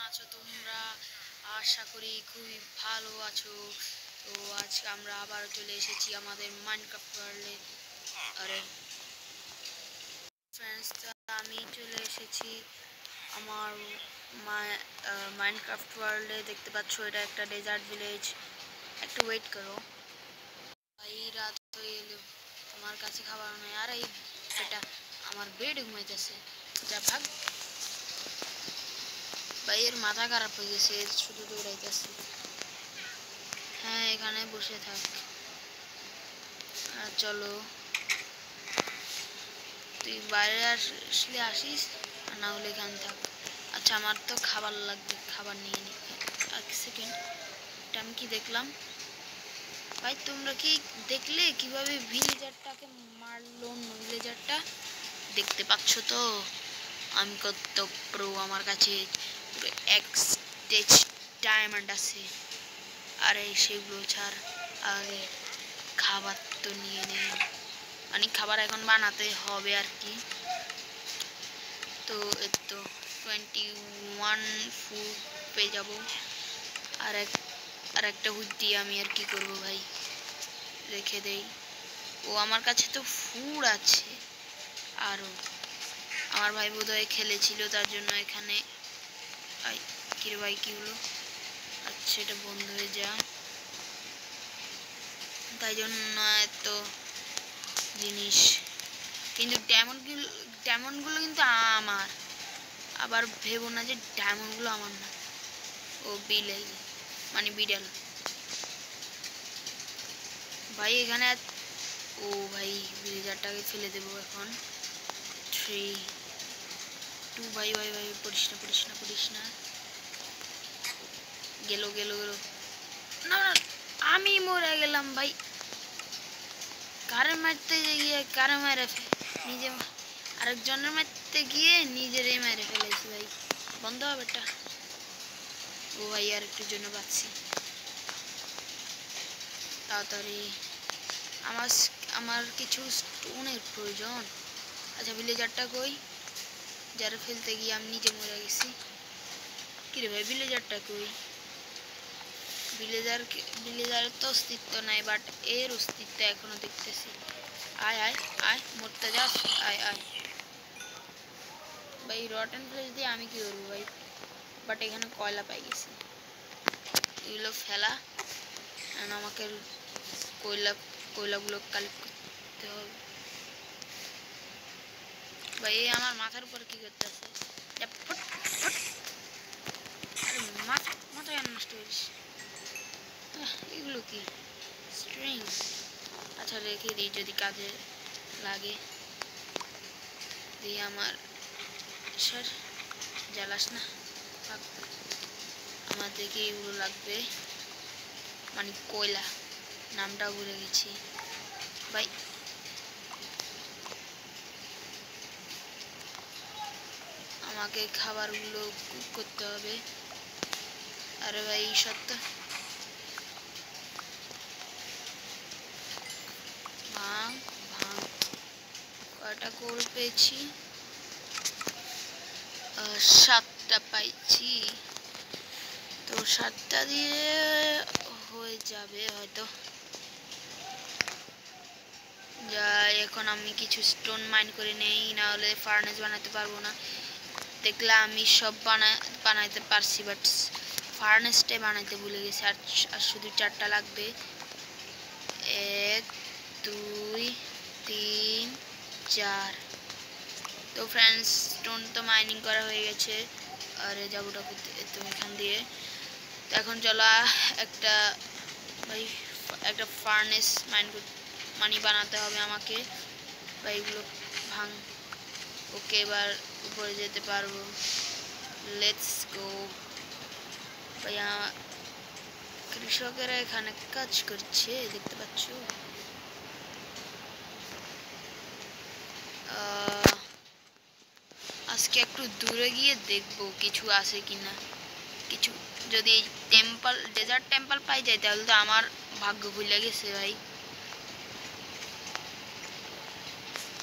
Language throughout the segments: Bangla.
আছো তোমরা? আশা করি খুবই ভালো আছো। তো আজকে আমরা আবার চলে এসেছি আমাদের মাইনক্রাফট ওয়ার্ল্ডে। আরে ফ্রেন্ডস, আমি চলে এসেছি আমার মাইনক্রাফট ওয়ার্ল্ডে। দেখতে পাচ্ছ এটা একটা ডেজার্ট ভিলেজ। একটু ওয়েট করো ভাই, রাত হয়ে এলো, তোমার কাছে খাবার নেই। আর এই এটা আমার বেডে ঘুমাইতেছে, যা ভাগ ভাই। এর মাথা খারাপ হয়ে গেছে, শুধু দৌড়াইতেছে। হ্যাঁ, এখানে বসে থাক। চলো, তুই বাইরে আসলে আসিস, আর না হলে এখানে থাক। আচ্ছা, আমার তো খাবার লাগবে, খাবার নিয়ে নি। এক সেকেন্ড, এটা আমি কি দেখলাম ভাই? তোমরা কি দেখলে কিভাবে ভিলেজারটাকে মারলো? ভিলেজারটা দেখতে পাচ্ছ তো? আমি কত প্রো, আমার কাছে পুরো এক্সটেজ ডায়মন্ড আছে। আরে সেগুলো ছাড়, আগে খাবার তো নিয়ে নেই। মানে খাবার এখন বানাতে হবে আর কি। তো এই তো 21 ফুড পেয়ে যাবো। আর একটা হুড দিয়ে আমি আর কি করবো ভাই, রেখে দেই। ও আমার কাছে তো ফুড আছে আরও। আমার ভাই বোধহয় খেলেছিল, তার জন্য এখানে কিরে ভাই কি হলো? আচ্ছা, এটা বন্ধ হয়ে যা, তাই জন্য এত জিনিস। কিন্তু ডায়মন্ডগুলো কিন্তু আমার। আবার ভেবো না যে ডায়মন্ডগুলো আমার না। ও বিলাই, মানে বিড়াল ভাই এখানে। ও ভাই, ভিলেজারটাকে ফেলে দেবো এখন। 3 2 ভাই ভাই ভাই, পড়িস না পড়িস না পড়িস না। গেল গেল গেল, না না, আমি মরে গেলাম ভাই। কারে মারতে গিয়ে কারে মেরে নিজে, আরেকজনের মারতে গিয়ে নিজেরই মেরে ফেলেছি ভাই। বন্ধ হবে এটা। ও ভাই, আর একটু জন্য বাঁচছি। তাড়াতাড়ি, আমার আমার কিছু স্টোনের প্রয়োজন। আচ্ছা, ভিলেজারটা কই? যারা ফেলতে গিয়ে আমি নিজে মরে গেছি। কিরে ভাই, ভিলেজারটা কই? ভিলেজারের তো অস্তিত্ব নাই, বাট এর অস্তিত্ব এখনো দেখতেছি। আয় আয় আয়, মরতে যাস, আয় আয় ভাই। রটেন ফ্লেশ দিয়ে আমি কি করবো ভাই? বাট এখানে কয়লা পাই গেছি, এগুলো ফেলা। আমাকে কয়লাগুলো কালেক্ট করতে হবে ভাই। আমার মাথার উপর কি করতেছে? আরে মাথা কেন নষ্ট করিস? এগুলো কি স্ট্রিং? আচ্ছা, রেখে দিই, যদি কাজে লাগে। দিয়ে আমার স্যার জ্বালাস না, আমার দেখে এগুলো লাগবে, মানে কয়লা। নামটা ভুলে গেছি ভাই। আমাকে খাবারগুলো কুক করতে হবে। আরে ভাই, সত্য ভাঙ ভাঙ। কয়টা কোল পেয়েছি? 7টা পাইছি। তো 7টা দিয়ে হয়ে যাবে হয়তো। যা, এখন আমি কিছু স্টোন মাইন করে নেই, না হলে ফার্নেস বানাতে পারবো না। দেখলে আমি সব বানাইতে পারছি, বাট ফার্নেসটাই বানাইতে ভুলে গেছি। আর শুধু 4টা লাগবে। 1 2 3 4। তো ফ্রেন্ডস, স্টোন তো মাইনিং করা হয়ে গেছে। আরে যাবোটা তো এখান দিয়ে। তো এখন চলো একটা ভাই, একটা ফার্নেস মানি বানাতে হবে আমাকে ভাই। এগুলো ভাঙ। ওকে, এবার উপরে যেতে পারবো। লেটস গো ভাইয়া। কৃষকেরা এখানে কাজ করছে, দেখতে পাচ্ছ। আজকে একটু দূরে গিয়ে দেখবো কিছু আছে কিনা। কিছু যদি ডেজার্ট টেম্পল পাই যায়, তাহলে তো আমার ভাগ্য ভুলে গেছে ভাই।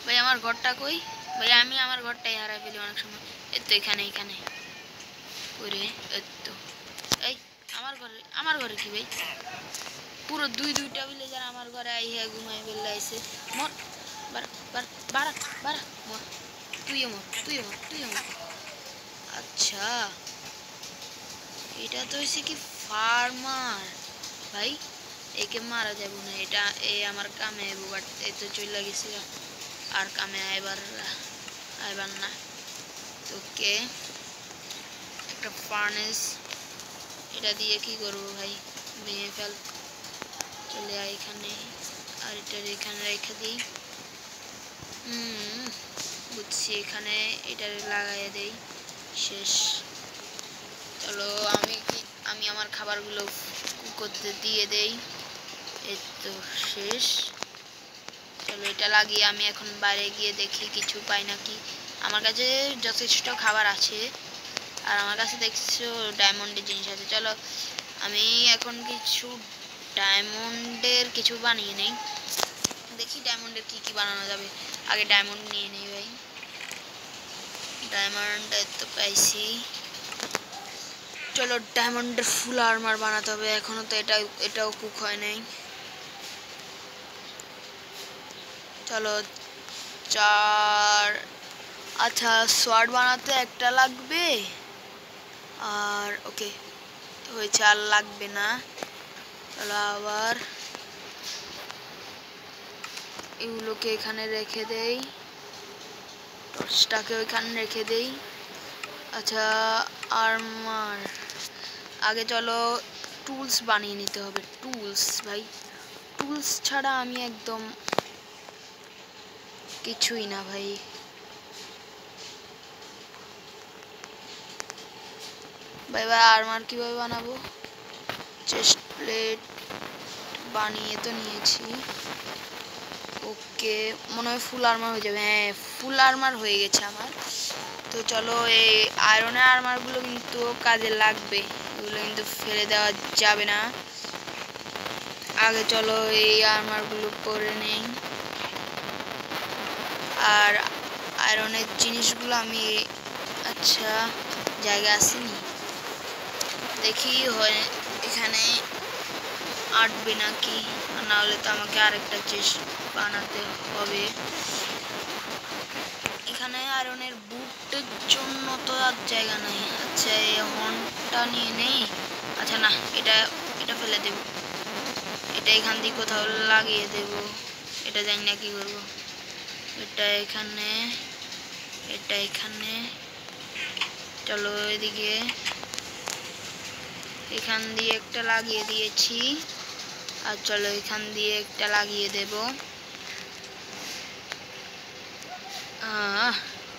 ভাই আমার ঘরটা কই? ভাই আমি আমার ঘরটাই হারাই ফেলি অনেক সময়। এই তো এখানে এখানে। করে। এই তো এই আমার ঘরে কি ভাই পুরো দুইটা ভিলেজার আমার ঘরে আই হ্যাঁ ঘুমাই বেলাইছে। মর বাড়া বাড়া বাড়া বাড়া মর, তুইও মর। আচ্ছা এটা তো হয়েছে কি ফার্মার ভাই, একে মারা যাব না, এটা আমার কামে আইব, বাট এই তো চলে গেছে আর কামে আইবার না। তোকে একটা ফার্নেস এটা দিয়ে কি করবো ভাই, ভেঙে ফেল, চলে আয় এখানে, আর এটা এখানে রেখে দিই। বুঝছি, এখানে এটা লাগাইয়া দেই, শেষ। চলো আমি আমার খাবারগুলো করতে দিয়ে দেই। এই তো শেষ। চলো এটা লাগিয়ে আমি এখন বাইরে গিয়ে দেখি কিছু পাই নাকি। আমার কাছে যথেষ্ট খাবার আছে আর আমার কাছে দেখছো ডায়মন্ডের জিনিস আছে। চলো আমি এখন কিছু ডায়মন্ডের কিছু বানিয়ে নেই, দেখি ডায়মন্ডের কি বানানো যাবে। আগে ডায়মন্ড নিয়ে নেই ভাই, ডায়মন্ড তো পাইছি। চলো ডায়মন্ডের ফুল আর্মার বানাতে হবে, এখনো তো এটাও কুক হয় নাই। চলো আচ্ছা সোয়ার্ড বানাতে একটা লাগবে, আর ওকে হয়েছে, আর লাগবে না। চলো আবার এগুলোকে এখানে রেখে দেই, টর্চটাকে ওইখানে রেখে দেই। আচ্ছা আর্মার আগে চলো টুলস বানিয়ে নিতে হবে। টুলস ভাই, টুলস ছাড়া আমি একদম কিছুই না ভাই। এবার আর্মার কিভাবে বানাবো, চেস্ট প্লেট বানিয়ে তো নিয়েছি, ওকে মনে হয় ফুল আর্মার হয়ে যাবে। হ্যাঁ ফুল আর্মার হয়ে গেছে আমার। তো চলো এই আয়রনের আর্মারগুলো কিন্তু কাজে লাগবে, এগুলো কিন্তু ফেলে দেওয়া যাবে না। আগে চলো এই আর্মারগুলো পরে নেই, আর আয়রনের জিনিসগুলো আমি আচ্ছা জায়গা আসেনি, দেখি হয় এখানে আটবে নাকি, না হলে তো আমাকে আরেকটা চেস্ট বানাতে হবে। এখানে আয়রনের বুটের জন্য তো আর জায়গা নাই। আচ্ছা এই হর্নটা নিয়ে নেই, আচ্ছা না এটা ফেলে দেব, এটা এখান দিয়ে কোথাও লাগিয়ে দেব, এটা জানি না কি করবো। এটা এখানে চলো এদিকে এখান দিয়ে একটা লাগিয়ে দিয়েছি, আর চলো এখান দিয়ে একটা লাগিয়ে দেব।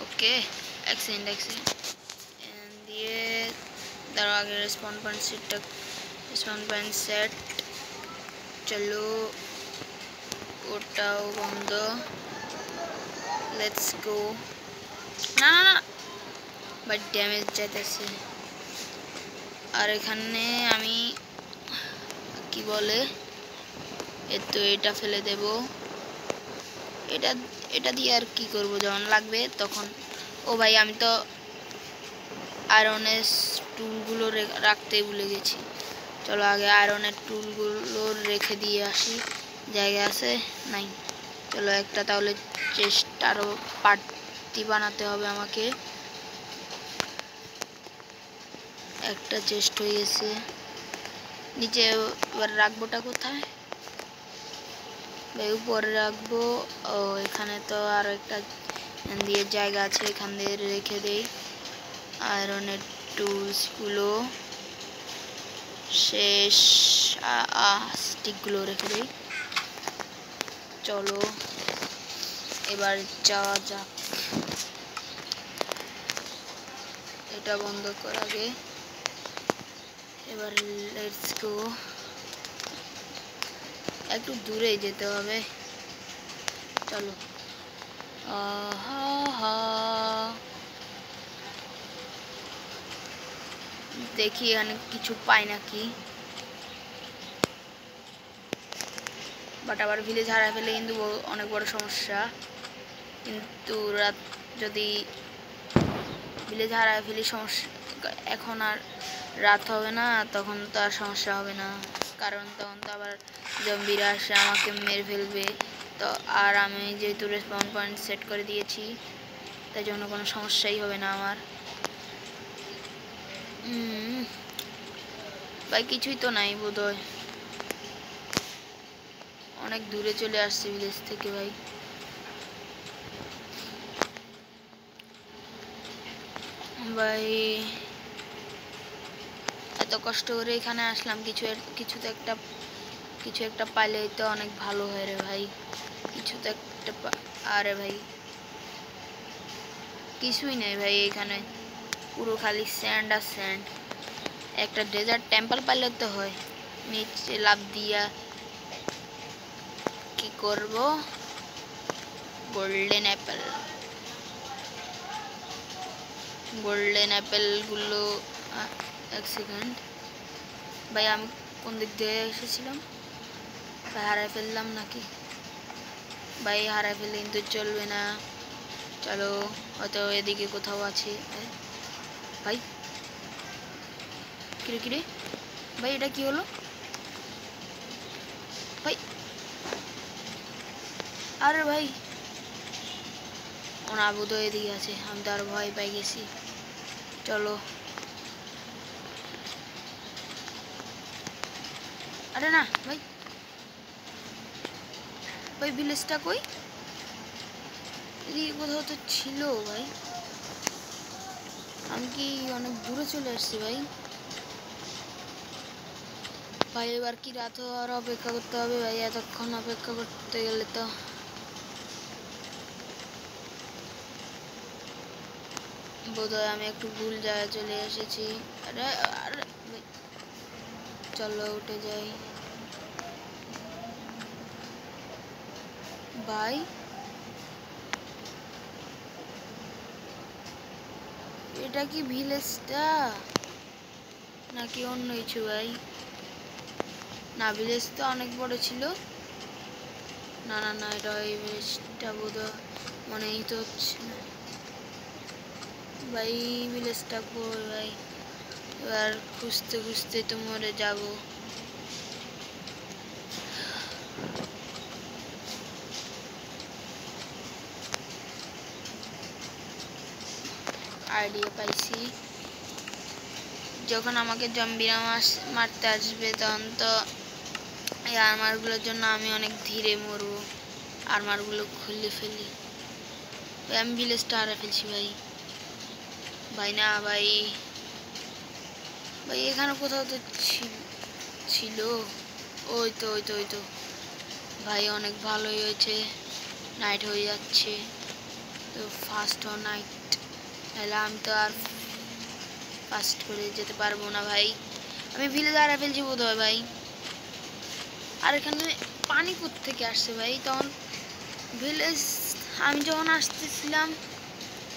ওকে এক্সেলেন্ট দিয়ে তার আগে রেসপন্ড পয়েন্ট সেট, চলো ওটাও বন্ধ, লেটস গো। না বাট ড্যামেজ যাইতেছে। আর এখানে আমি কি বলে তো এটা ফেলে দেব, এটা দিয়ে আর কি করব, যখন লাগবে তখন। ও ভাই আমি তো আয়রনের টুলগুলো রাখতে ভুলে গেছি। চলো আগে আয়রনের টুলগুলো রেখে দিয়ে আসি, জায়গা আছে নাই। চলো একটা তাহলে চেস্টারও পার্টি বানাতে হবে আমাকে। একটা চেস্ট হয়ে গেছে, নিচে এবার রাখবোটা কোথায় ভাই, উপরে রাখবো। ও এখানে তো আরো একটা দিয়ে জায়গা আছে, এখান দিয়ে রেখে দেই আয়রনের টুলসগুলো, শেষ স্টিকগুলো রেখে দেই। চলো এবার যাওয়া যাক, এটা বন্ধ করা আগে, এবার লেটস গো। একটু দূরে যেতে হবে, চলো দেখি এখানে কিছু পাই নাকি, বাট আবার ভিলেজ হারায় ফেলে কিন্তু অনেক বড় সমস্যা। কিন্তু রাত যদি ভিলেজ হারায় ফেলি সমস্যা এখন আর রাত হবে না, তখন তো আর সমস্যা হবে না, কারণ তখন তো আবার জম্বিরা আসে আমাকে মেরে ফেলবে। তো আর আমি যেহেতু রেসপন পয়েন্ট সেট করে দিয়েছি, তাই জন্য কোনো সমস্যাই হবে না আমার। ভাই কিছুই তো নাই বোধহয়, অনেক দূরে চলে আসছে ভিলেজ থেকে ভাই। ভাই এত কষ্ট করে এখানে আসলাম, কিছু একটা পাইলে তো অনেক ভালো হয় রে ভাই। কিছু তো একটা আরে ভাই কিছুই নেই ভাই এখানে, পুরো খালি স্যান্ড আর স্যান্ড। একটা ডেজার্ট টেম্পল পাইলে তো হয়। নিচে লাফ দিয়া কি করব? গোল্ডেন অ্যাপেল, গোল্ডেন অ্যাপেলগুলো। এক সেকেন্ড ভাই, আমি কোন দিক দিয়ে এসেছিলাম ভাই? হারাই ফেললাম নাকি ভাই? হারাই ফেললে কিন্তু চলবে না। চলো, হয়তো এদিকে কোথাও আছে ভাই। কিরে কিরে ভাই, এটা কি হলো ভাই? আরে ভাই ওনার বোধহয় এদিকে আছে, আমি তো আর ভয় পাই গেছি। চলো, আরে না ভাই, ভাই ভিলেজটা কই? এদিকে কোথাও তো ছিল ভাই, আমি কি অনেক দূরে চলে আসছি ভাই? ভাই এবার কি রাত হওয়ার অপেক্ষা করতে হবে ভাই? এতক্ষণ অপেক্ষা করতে গেলে তো বোধহয় আমি একটু ভুল জায়গায় চলে এসেছি। আরে আরে চলো উঠে যাই ভাই। এটা কি ভিলেজটা নাকি অন্য কিছু ভাই? না, ভিলেজ তো অনেক বড় ছিল। না না না, এটা এই ভিলেজটা বোধহয় মনেই তো হচ্ছে না ভাই। ভিলেজটা কই ভাই? এবার খুঁজতে খুঁজতে তো মরে যাব। আইডিয়া পাইছি, যখন আমাকে জম্বিরা মারতে আসবে তখন তো এই আর্মারগুলোর জন্য আমি অনেক ধীরে মরবো। আর্মারগুলো খুলে ফেলি। আমি ভিলেজটা হারিয়ে ফেলছি ভাই। ভাই না ভাই, ভাই এখানে কোথাও তো ছিল। ওই তো ওই তো ওই তো ভাই, অনেক ভালোই হয়েছে, নাইট হয়ে যাচ্ছে তো ফাস্ট ও নাইট। তাহলে আমি তো আর ফাস্ট করে যেতে পারবো না ভাই। আমি ভিলেজ হারিয়ে ফেলছি বোধ হয় ভাই। আর এখানে পানি কোত্থেকে আসছে ভাই? তখন ভিলেজ আমি যখন আসতেছিলাম,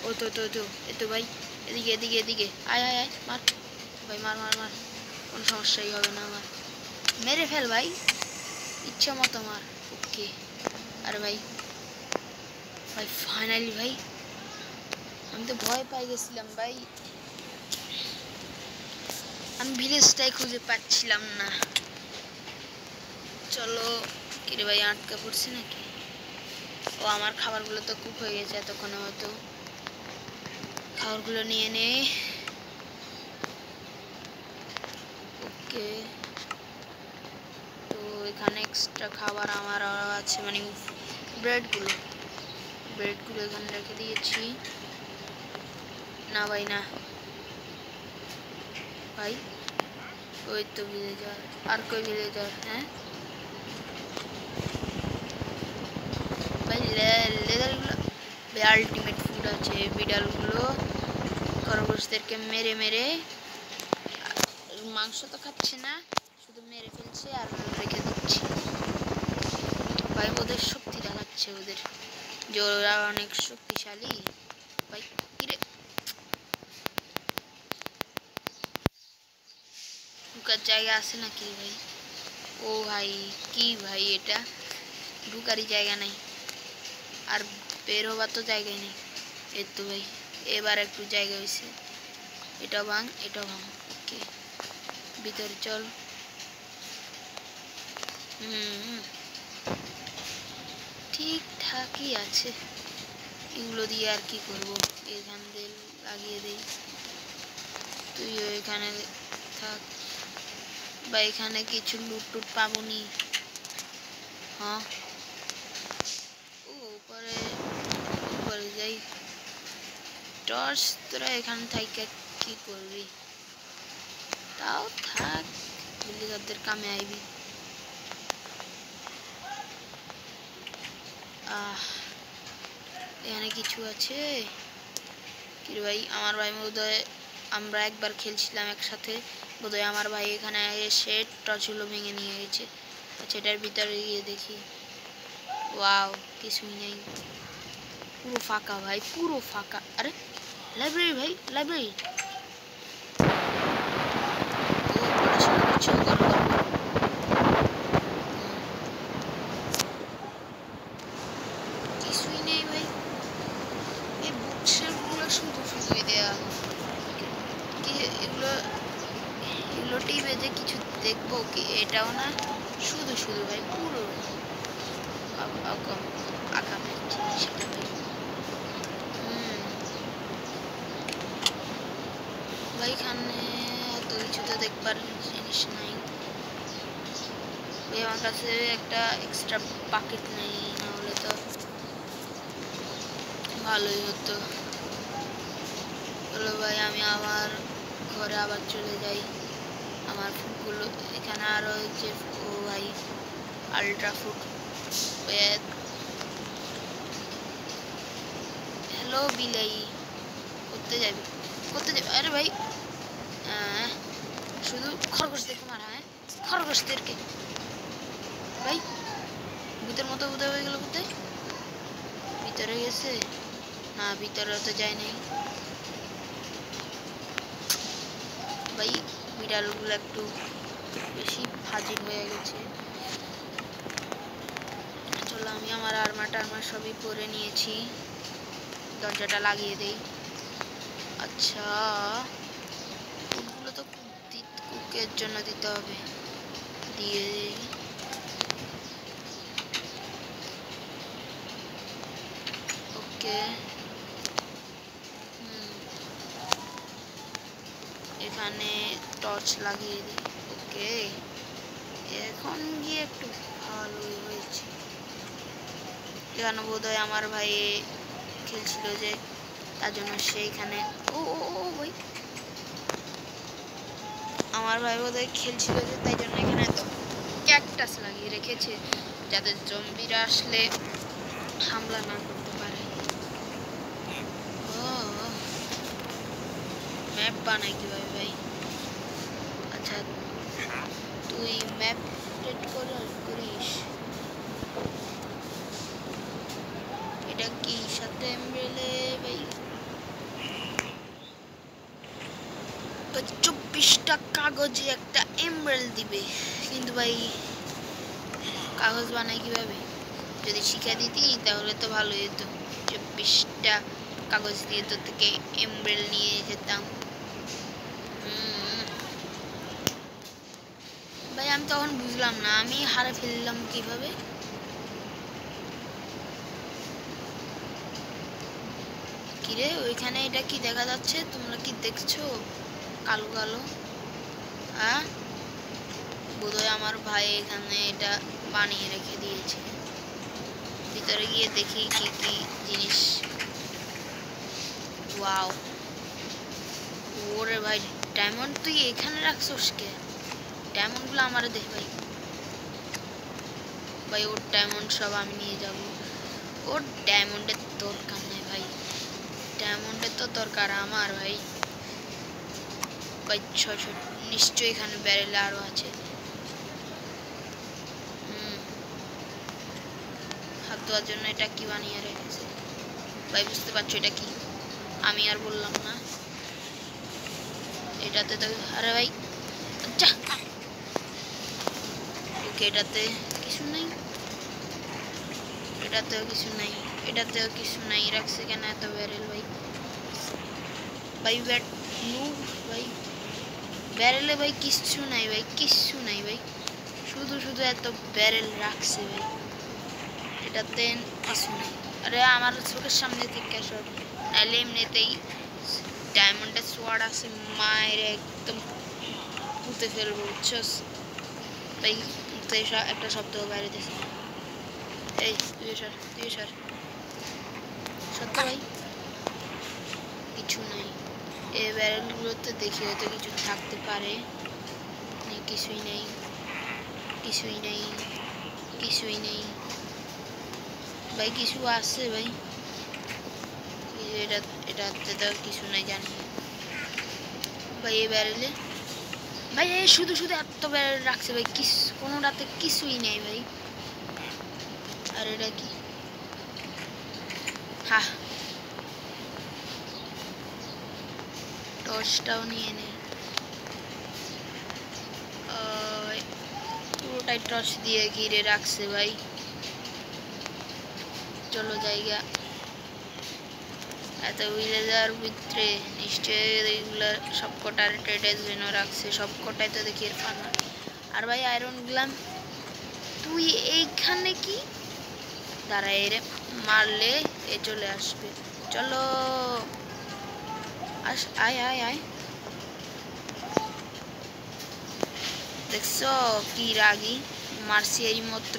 ও তো তো তো এ তো ভাই, এদিকে এদিকে এদিকে আয় আয় আয়, মার ভাই, মার মার মার, কোনো সমস্যাই হবে না আমার। মেরে ফেল ভাই, ইচ্ছা মতো মার। ওকে। আরে ভাই, ভাই ফাইনালি ভাই, আমি তো ভয় পাই গেছিলাম ভাই, আমি ভিলেজটাই খুঁজে পাচ্ছিলাম না। চলো, কিরে ভাই আটকা পড়ছি নাকি? ও আমার খাবারগুলো তো কুক হয়ে গেছে এতক্ষণে, হয়তো খাবারগুলো নিয়ে নে। ওকে, তো এখানে এক্সট্রা খাবার আমার আছে, মানে ব্রেডগুলো এখানে রেখে দিয়েছি। না ভাই না ভাই, ওই তো ভিলেজার, আর কই ভিলেজার? হ্যাঁ ভাই, লেদারগুলো ভাই আলটিমেট ফুড আছে। বিড়ালগুলো খরগোশদেরকে মেরে মেরে, মাংস তো খাচ্ছে না, শুধু মেরে ফেলছে আর রেখে দিচ্ছে ভাই। ওদের শক্তি দেখাচ্ছে, ওদের যে ওরা অনেক শক্তিশালী ভাই। কিরে, ঢুকার জায়গা আছে নাকি ভাই? ও ভাই, কি ভাই এটা, ঢুকারই জায়গা নাই, আর বের হবার তো জায়গায় নেই। এই তো ভাই, এবার একটু জায়গা হয়েছে। এটা ভাঙ, এটা ভাঙ। ওকে, ভিতরে চল। ঠিকঠাকই আছে। এগুলো দিয়ে আর কি করবো, এখান দিয়ে লাগিয়ে দিই। তুইও এখানে থাক, বা এখানে কিছু লুট টুট পাবনি। হ্যাঁ, উপরে উপরে যাই। টর্চ তোরা এখানে থাইকা কি করবি? তাও থাক, বিল্লিগারদের কামে আইবি। এখানে কিছু আছে কি ভাই? আমার ভাই বোধহয়, আমরা একবার খেলছিলাম একসাথে, বোধহয় আমার ভাই এখানে এসে টর্চগুলো ভেঙে নিয়ে গেছে। আচ্ছা, এটার ভিতরে গিয়ে দেখি। ওয়াও, কিছুই নেই, পুরো ফাঁকা ভাই, পুরো ফাঁকা। আরে লাইব্রেরি ভাই, লাইব্রেরি। পড়াশোনা করছো, করো করো। কিছুই নেই ভাই, এই বুকশেলফগুলো শুধু শুধুই দেয়া। কি এগুলো, এগুলো টিভে যে কিছু দেখবো কি? এটাও না, শুধু শুধু ভাই, পুরো আগামের জিনিস এটা ভাই। ভাই এখানে এত কিছু তো দেখবার জিনিস নাই ভাই। আমার কাছে একটা এক্সট্রা বাকেট নেই, না হলে তো ভালোই হতো। চলো ভাই, আমি আমার ঘরে আবার চলে যাই। আমার ফুডগুলো এখানে আরো যে, ও ভাই আলট্রা ফুড। হ্যালো বিলাই, করতে যাবি, করতে যাবি? আরে ভাই, শুধু খরগোশদেরকে মারা। হ্যাঁ, খরগোশদেরকে ভাই। ভূতের মতো বোধহয় হয়ে গেল। কোথায়? ভিতরে গেছে না? ভিতরে তো যায় নাই ভাই। বিড়ালগুলো একটু বেশি ফাজিল হয়ে গেছে। চলো, আমি আমার আর্মার সবই পরে নিয়েছি। দরজাটা লাগিয়ে দেই। আচ্ছা, ফুডগুলো তো কুকের জন্য দিতে হবে, দিয়ে দিই। ওকে, এখানে টর্চ লাগিয়ে দিই। ওকে, এখন গিয়ে একটু ভালোই হয়েছে। এখানে বোধহয় আমার ভাই খেলছিল যে, তার জন্য সেইখানে, ও ও ও ভাই, আমার ভাই বোধহয় খেলছিল যে, তাই জন্য এখানে তো ক্যাকটাস লাগিয়ে রেখেছে, যাতে জম্বিরা আসলে হামলা না করতে পারে। ও, ম্যাপ বানাই কিভাবে ভাই? আচ্ছা, তুই ম্যাপ সেট করিস। এটা কি সাথে এমব্রেলে ভাই? 24টা কাগজে একটা এমব্রেল দিবে, কিন্তু ভাই কাগজ বানাই কিভাবে? যদি শিখে দিতি তাহলে তো ভালোই হতো। 24টা কাগজ দিয়ে তোর থেকে এমব্রেল নিয়ে যেতাম। ভাই আমি তখন বুঝলাম না, আমি হারে ফেললাম কিভাবে? কিরে, ওইখানে এটা কি দেখা যাচ্ছে? তোমরা কি দেখছো কালো কালো? হ্যাঁ, বোধহয় আমার ভাই এখানে এটা বানিয়ে রেখে দিয়েছে। ভিতরে গিয়ে দেখি কি কি জিনিস। ওয়াও, ওরে ভাই, ডায়মন্ড তুই এখানে রাখছস কে? ডায়মন্ডগুলো আমারে দে ভাই। ভাই ওর ডায়মন্ড সব আমি নিয়ে যাব। ওর ডায়মন্ডের দরকার নেই ভাই, ডায়মন্ডের তো দরকার আমার ভাই। ভাই 600 নিশ্চয়ই এখানে ব্যারেল আরো আছে। হাত ধোয়ার জন্য এটা কি বানিয়ে রেখেছে ভাই? বুঝতে পারছো এটা কি? আমি আর বললাম না। এটাতে তো, আরে ভাই আচ্ছা, ওকে, এটাতে কিছু নেই, এটাতেও কিছু নাই, এটাতেও কিছু নাই। রাখছে কেন এত ব্যারেল ভাই? ভাই ব্যাট নু ভাই ব্যারেলে ভাই কিচ্ছু নাই ভাই, কিচ্ছু নাই ভাই, শুধু শুধু এত ব্যারেল রাখছে ভাই, এটাতে কিছু নাই। আরে আমার চোখের সামনে থেকে সব, নাহলে এমনিতেই ডায়মন্ডের সোয়ার্ড আছে, মায়ের একদম পুঁতে ফেলবো বুঝছস ভাই। একটা শব্দ বাইরে দিয়েছে, এই তুই সর সত্য ভাই, কিছু নাই। এই ব্যারেলগুলোতে দেখি হয়তো কিছু থাকতে পারে, কিছুই নেই, কিছুই নেই, কিছুই নেই ভাই, কিছু আছে ভাই, এটাতে তো কিছু নাই জানি ভাই। এই ব্যারেলে ভাই এই শুধু শুধু এত ব্যারেল রাখছে ভাই, কোনোটাতে কিছুই নেই ভাই। আর এটা কি, হ্যাঁ টর্চটাও নিয়ে নে, পুরোটাই টর্চ দিয়ে ঘিরে রাখছে ভাই। চলো জায়গা, এত ভিলেজার ভিতরে নিশ্চয়ই এগুলো সবকটা ট্রেডার জন্য রাখছে, সবকটাই তো দেখি ফানা। আর ভাই আয়রন গ্লাম তুই এইখানে কি দাঁড়া, এর মারলে এ চলে আসবে, চলো আয় আয় আয়। দেখছো কি রাগি মারছি, এই মাত্র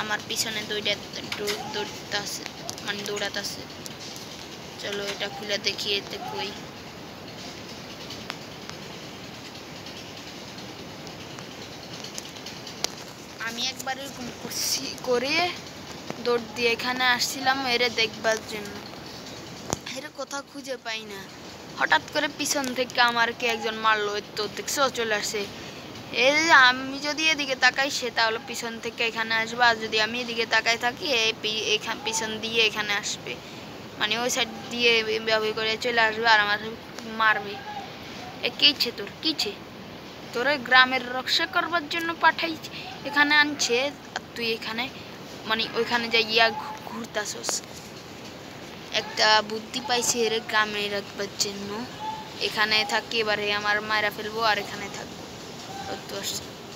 আমার পিছনে দৌড়াতেছে, মানে দৌড়াতেছে। চলো এটা খুলে দেখি এতে কই, আমি একবার এরকম করছি করে দৌড় দিয়ে এখানে আসছিলাম এরে দেখবার জন্য, এরে কোথাও খুঁজে পাই না, হঠাৎ করে পিছন থেকে আমাকে একজন মারলো, তো দেখছো চলে আসছে। এই আমি যদি এদিকে তাকাই সে তাহলে পিছন থেকে এখানে আসবে, আর যদি আমি এদিকে তাকাই থাকি পিছন দিয়ে এখানে আসবে, মানে ওই সাইড দিয়ে ব্যবহার করে চলে আসবে আর আমার মারবে। এ কিছে তোর, কিছে তোরে গ্রামের রক্ষা করবার জন্য পাঠাইছে, এখানে আনছে আর তুই এখানে মানে ওইখানে যাইয়া ঘুরতাছস। একটা বুদ্ধি পাইছি এর গ্রামে রাখবার জন্য, এখানে থাকি এবারে আমার মায়েরা ফেলবো আর এখানে থাকবো।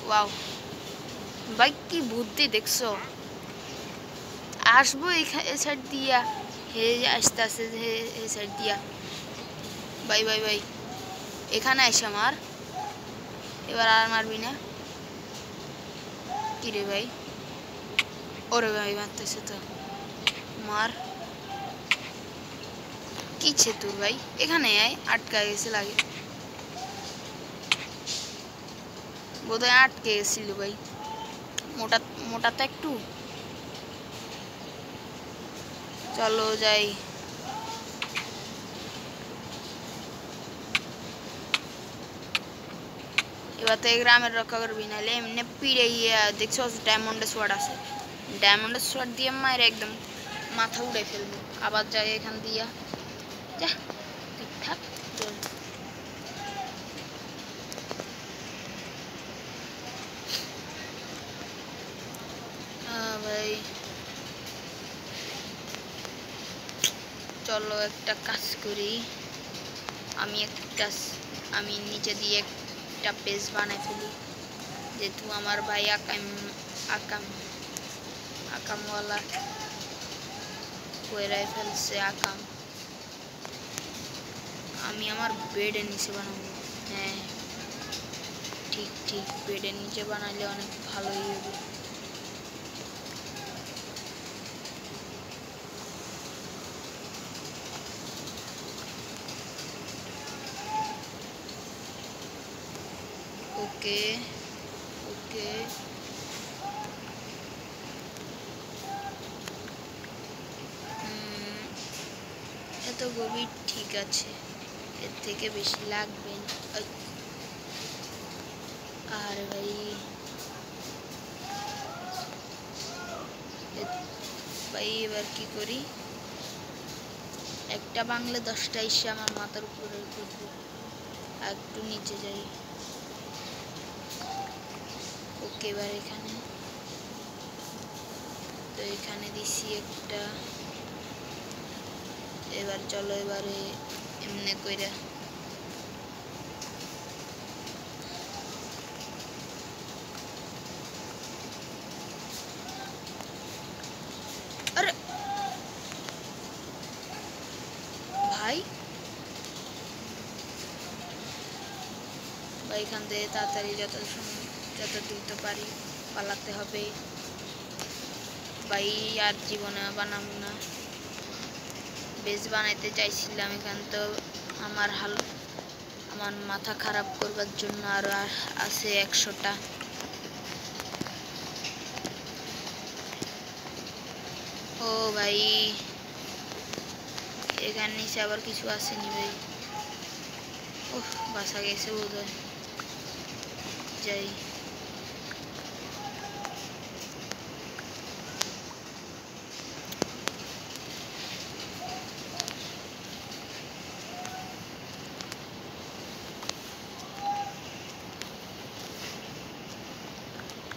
ওয়াও ভাই কি বুদ্ধি দেখছো, আসবো এই সাইড দিয়া, হে আসতে আসতে এই সাইড দিয়া, ভাই ভাই ভাই এখানে আসে আমার, এবার আর মারবি না কি রে ভাই, ওরে ভাই মারতেছে তো, মার কিছে তোর ভাই, এখানে আয়, আটকা গেছে লাগে বোধহয়, আটকে গেছিল ভাই, মোটা তো একটু। চলো যাই, এবার তো গ্রামের রক্ষা করবি, নাহলে এমনি পিড়ে গিয়ে দেখছো ডায়মন্ডের সোয়ার্ড আছে, ডায়মন্ডের সোয়ার্ড দিয়ে মায়ের একদম মাথা উড়ে ফেলবো। আবার যাই এখান দিয়া, যা ঠিকঠাক ভাই। চলো একটা কাজ করি, আমি নিচে দিয়ে একটা পেজ বানাই ফেলি, যেহেতু আমার ভাই আকামওয়ালা কইরাই ফেলছে আকাম, আমি আমার বেডের নিচে বানাবো। হ্যাঁ ঠিক বেডের নিচে বানাইলে অনেক ভালোই হবে। ওকে ওকে এত গভীর ঠিক আছে, এর থেকে বেশি লাগবে না। আর ভাই এবার কি করি, একটা বাংলা 10টা এসে আমার মাথার উপরে ঘুরবে, একটু নিচে যাই। ওকে এবার এখানে তো এখানে দিছি একটা, এবার চলো এবারে এমনি কইরা এখান থেকে তাড়াতাড়ি যত দ্রুত পারি পালাতে হবে ভাই। আর জীবনে বানাবো না। বেশ বানাইতে চাইছিলাম, এখান তো আমার মাথা খারাপ করবার জন্য আর আছে 100টা। ও ভাই এখানে নিচে আবার কিছু আসেনি ভাই। ওহ বাসা গেছে বোধহয়, যাই।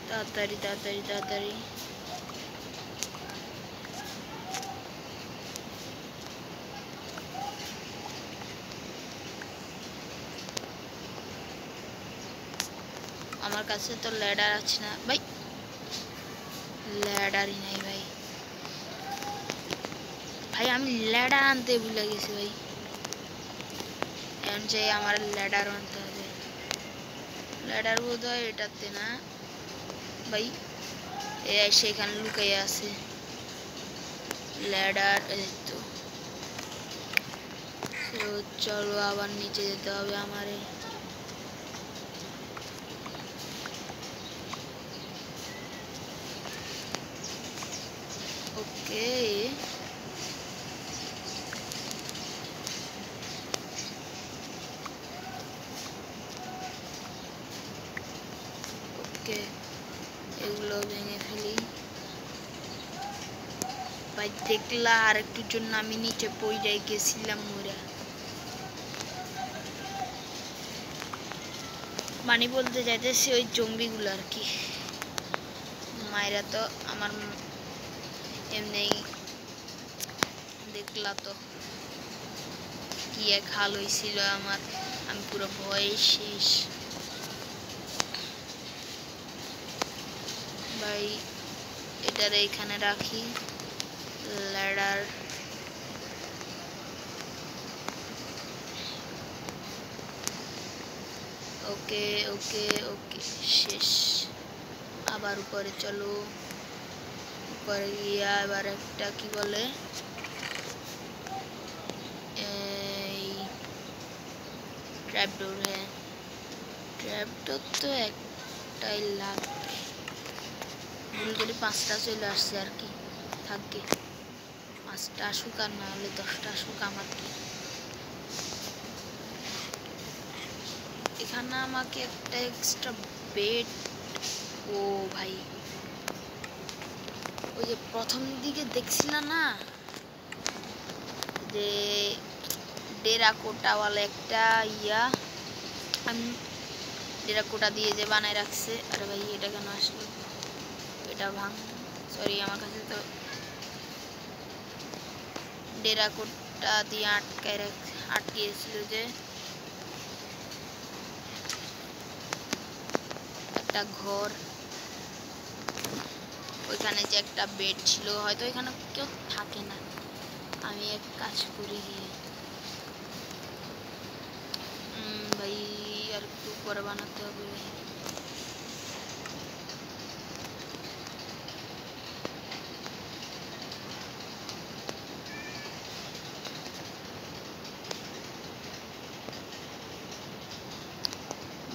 তাড়াতাড়ি তাড়াতাড়ি তাড়াতাড়ি। আমার কাছে তো ল্যাডার আছে না ভাই, ল্যাডারই নাই ভাই। ভাই আমি ল্যাডার আনতে ভুলে গেছি ভাই। এখন যে আমার ল্যাডার আনতে হবে। ল্যাডার বোধহয় এটাতে না ভাই, সেখানে লুকাইয়া আছে ল্যাডার। এই তো চলো আবার নিচে যেতে হবে আমারে। ওকে ওকে এগুলো ভেঙে ফেলি ভাই। দেখলা আর একটুর জন্য আমি নিচে পড়ে গেছিলাম মোরা। মানে বলতে চাইতেছি ওই জম্বিগুলো আর কি। মায়েরা তো আমার এমনি দেখলা তো কি এক হাল হয়েছিল আমার, আমি পুরো ভয়ে শেষ ভাই। এটারে এখানে রাখি ল্যাডার। ওকে ওকে ওকে শেষ। আবার উপরে চলো, উপরে গিয়া এবার একটা কি বলে এই ট্র্যাপডোর। হ্যাঁ ট্র্যাপডোর তো একটাই লাগবে। ভুল করে 5টা চলে আসছে আর কি, থাকবে 5টা আসুক আর না হলে 10টা আসুক আমার কি। এখানে আমাকে একটা এক্সট্রা বেড। ও ভাই ওই যে প্রথম দিকে দেখছিলাম না যে টেরাকোটাওয়ালা একটা ইয়া, আমি টেরাকোটা দিয়ে যে বানায় রাখছে। আরে ভাই এটা কেন আসলো, এটা ভাঙ। সরি আমার কাছে তো টেরাকোটা দিয়ে আটকিয়েছিল যে একটা ঘর, ওইখানে যে একটা বেড ছিল। হয়তো এখানে কেউ থাকে না। আমি এক কাজ করি গিয়ে ভাই আর একটু পরে বানাতে হবে ভাই।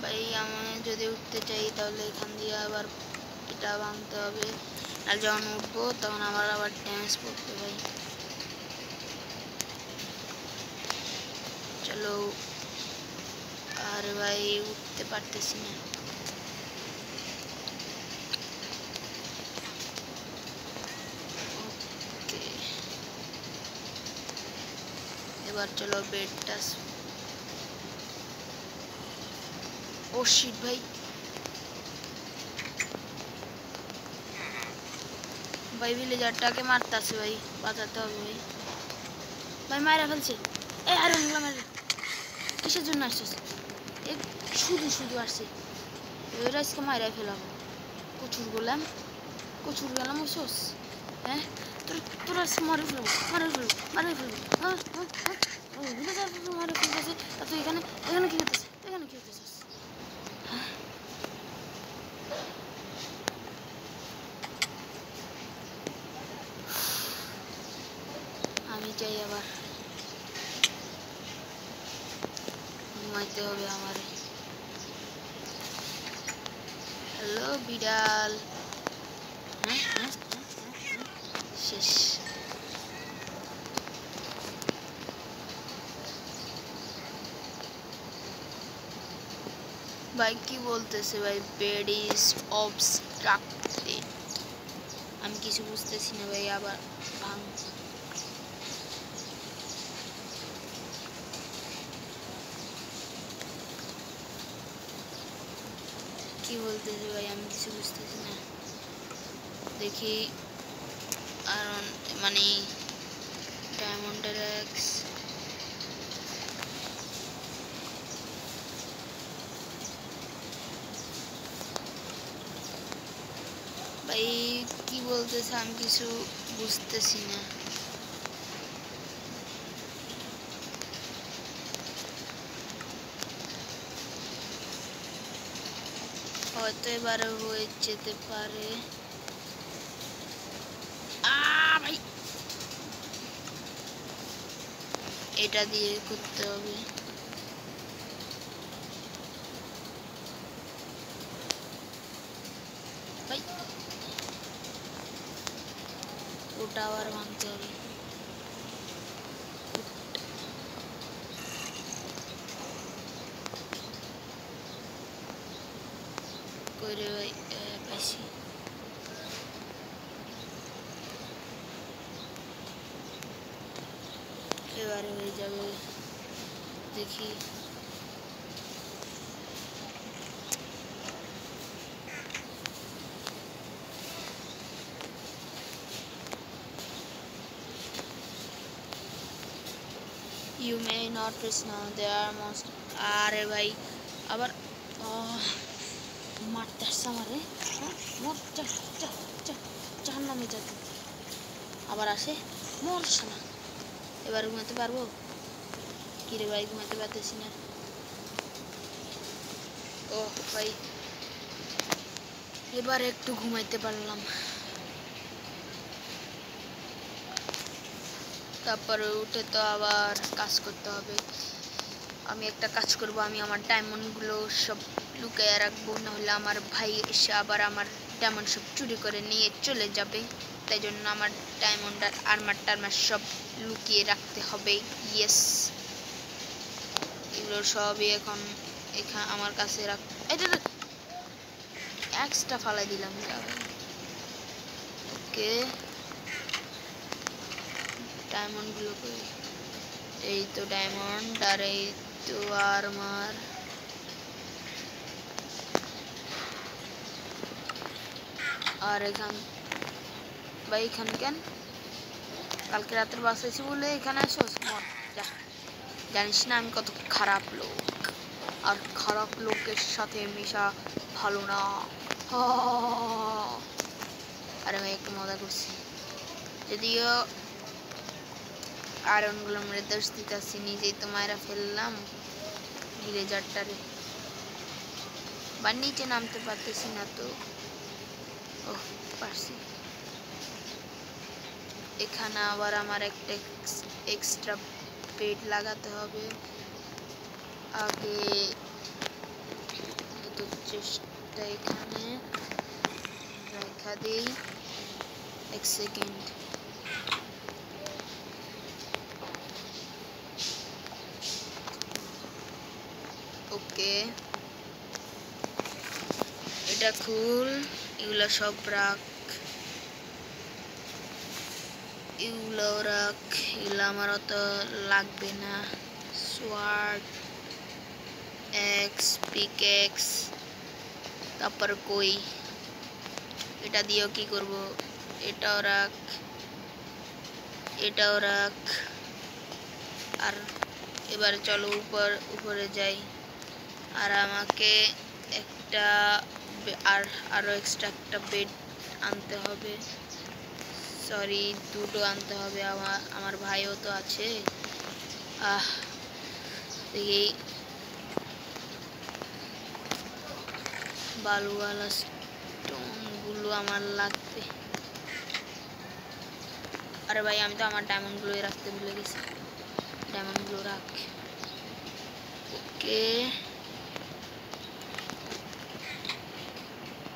ভাই আমি যদি উঠতে চাই তাহলে এখান দিয়ে আবার এটা ভাঙতে হবে, আর যখন উঠবো তখন আমার আবার ড্যামেজ পড়বে ভাই। চলো আর ভাই উঠতে পারতেছি না। ওকে এবার চলো বেডটা। ও শিট ভাই, ভাই ভিলেজারটাকে মারতেছে ভাই, বাঁচাতে হবে ভাই। ভাই মারা ফেলছে। এই আরে মারে, কিসের জন্য আসছিস? এ শুধু শুধু আসছে, এবার আজকে মারা ফেলাবো। কচুর গেলাম ওসস। হ্যাঁ তোরা মারে ফেলবো মারে ফেলবো। ভিলেজার মারে ফেলতেছে। তা তুই এখানে কি করতেছিস? করতে হবে আমারে। হ্যালো বিড়াল। শেষ। ভাই কি বলতেছে ভাই? Bed is obstructed. আমি কিছু বুঝতেছি না ভাই। আবার ভাঙ। কি বলতেছে ভাই? আমি কিছু বুঝতেছি না। দেখি আর মানে ডায়মন্ডের এক্স ভাই কি বলতেছে? আমি কিছু বুঝতেছি না। হয়তো এবারে হয়ে যেতে পারে। ভাই এটা দিয়ে করতে হবে। ভাই ওটা আবার ভাঙতে হবে। করে ভাই পাইছি। এবারে হয়ে যাবে দেখি। You may not rest now. There are most. আরে ভাই আবার মারতে আসছে আমারে। মোর জাহান্নামে যাতে আবার আসে। মরছে না। এবার ঘুমাতে পারবো? কিরে ভাই ঘুমাতে পারতেছি না। ও ভাই এবার একটু ঘুমাইতে পারলাম। তারপরে উঠে তো আবার কাজ করতে হবে। আমি একটা কাজ করব, আমি আমার ডায়মন্ডগুলো সব লুকিয়ে রাখবো, নাহলে আমার ভাই এসে আবার আমার ডায়মন্ড সব চুরি করে নিয়ে চলে যাবে। তাই জন্য আমার ডায়মন্ড আর আর্মার সব লুকিয়ে রাখতে হবে। ইয়েস, এগুলো সবই এখন এখানে আমার কাছে রাখ। এটা এক্সট্রা ফালাই দিলাম। ওকে ডায়মন্ডগুলো কই? এই তো ডায়মন্ড আর এই তো আর্মার। আর এখান ভাই এখানে কেন? কালকে রাতের বাসাইছি বলে এখানে আসোস? জানিস না আমি কত খারাপ লোক, আর খারাপ লোকের সাথে মেশা ভালো না। আরে ভাই একটু মজা করছি। যদিও আয়রনগুলো মেরে দোষ দিতেছি, নিজেই তো মায়েরা ফেললাম ভিলেজারটারে। বা নিচে নামতে পারতেছি না তো। ও পারছি। এখানে আবার আমার একটা এক্সট্রা বেড লাগাতে হবে। আগে তো চেষ্টা এখানে রেখা দিই। এক সেকেন্ড। ওকে এটা খুল, এগুলো সব রাখ, এগুলো রাখ, এগুলো আমার অত লাগবে না। সোয়ার্ড এক্স পিকেক্স, তারপর কই এটা দিয়েও কি করব? এটাও রাখ, এটাও রাখ। আর এবার চলো উপরে যাই। আর আমাকে একটা আরো এক্সট্রা একটা বেড আনতে হবে। সরি দুটো আনতে হবে। আমার ভাইও তো আছে। দেখি বালুওয়ালা স্টোনগুলো আমার লাগবে। আরে ভাই আমি তো আমার ডায়মন্ডগুলোই রাখতে ভুলে গেছি। ডায়মন্ডগুলো রাখ। ओके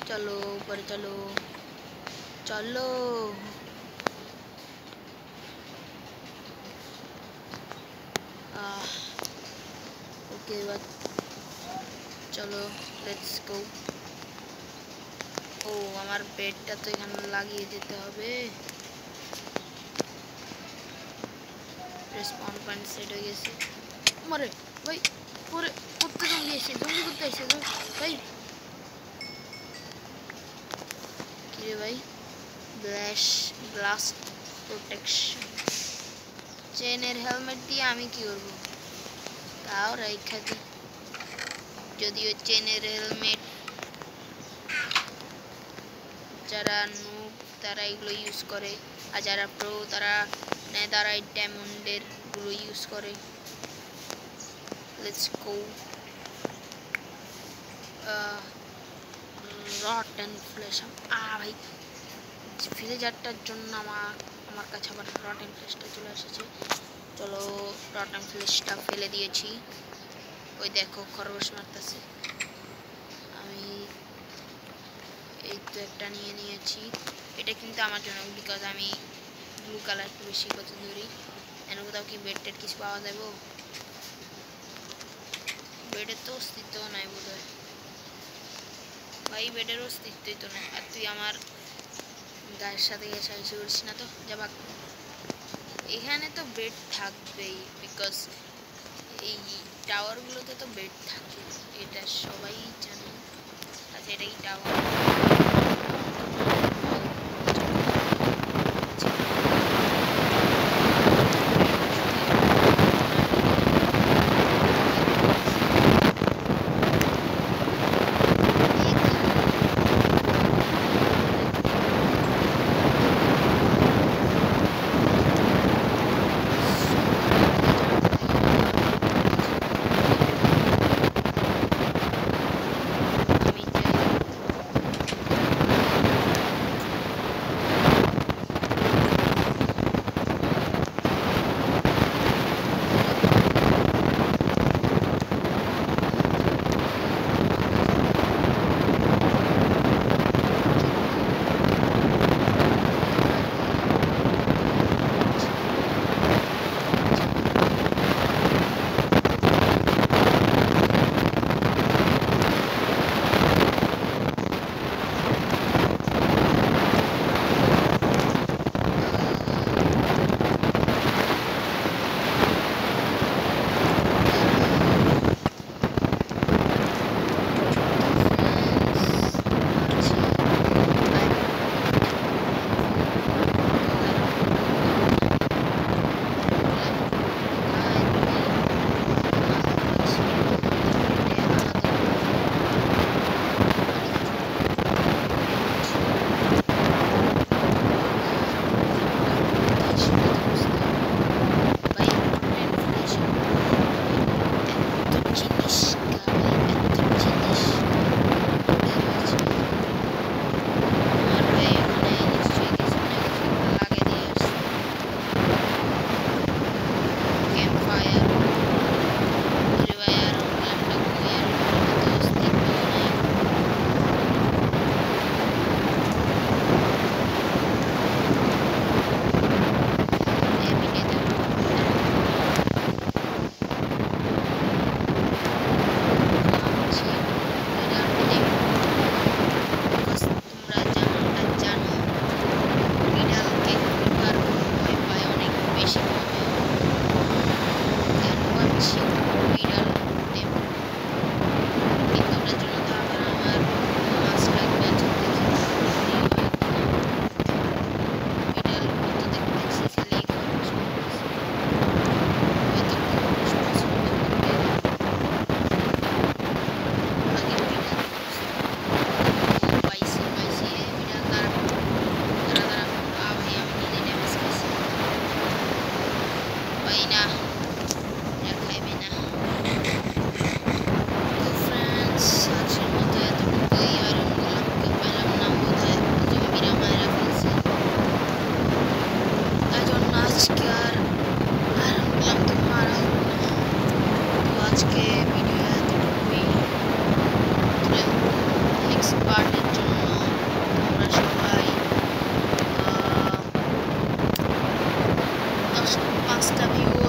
चलो ऊपर चलो चलो ओके बात चलो लेट्स गो ও আমার বেডটা তো এখানে লাগিয়ে দিতে হবে রেসপন পয়েন্ট সেট হয়ে গেছে মারে ভাই পরে করতে জঙ্গি এসে জঙ্গি করতে এসে ভাই কি রে ভাই ব্লাস্ট প্রোটেকশন চেনের হেলমেট দিয়ে আমি কি করব তাও রাইখা দিই যদিও চেনের হেলমেট যারা নুব তারা এগুলো ইউজ করে আর যারা প্রো তারা নেদারাইট ডায়মন্ডের গুলো ইউজ করে লেটস গো রটেন ফ্লেশ ভাই ভিলেজারটার জন্য আমার কাছে আবার রটেন ফ্লেশটা চলে এসেছে চলো রটেন ফ্লেশটা ফেলে দিয়েছি ওই দেখো খরগোশ মারতেছে আমি এই তো একটা নিয়ে নিয়েছি এটা কিন্তু আমার জন্য বিকজ আমি ব্লু কালার একটু বেশি পছন্দ করি এর কোথাও কি বেড টেড কিছু পাওয়া যাবে বেডের তো অস্তিত্ব নাই বোধ হয় ভাই বেডের অস্তিত্বই তো নাই আর তুই আমার গায়ের সাথে গিয়ে সাহায্য করিস না তো যাবাক এখানে তো বেড থাকবেই বিকজ এই টাওয়ারগুলোতে তো বেড থাকে এটা সবাই জানে আচ্ছা এটা কি টাওয়ার 5টা ভিউ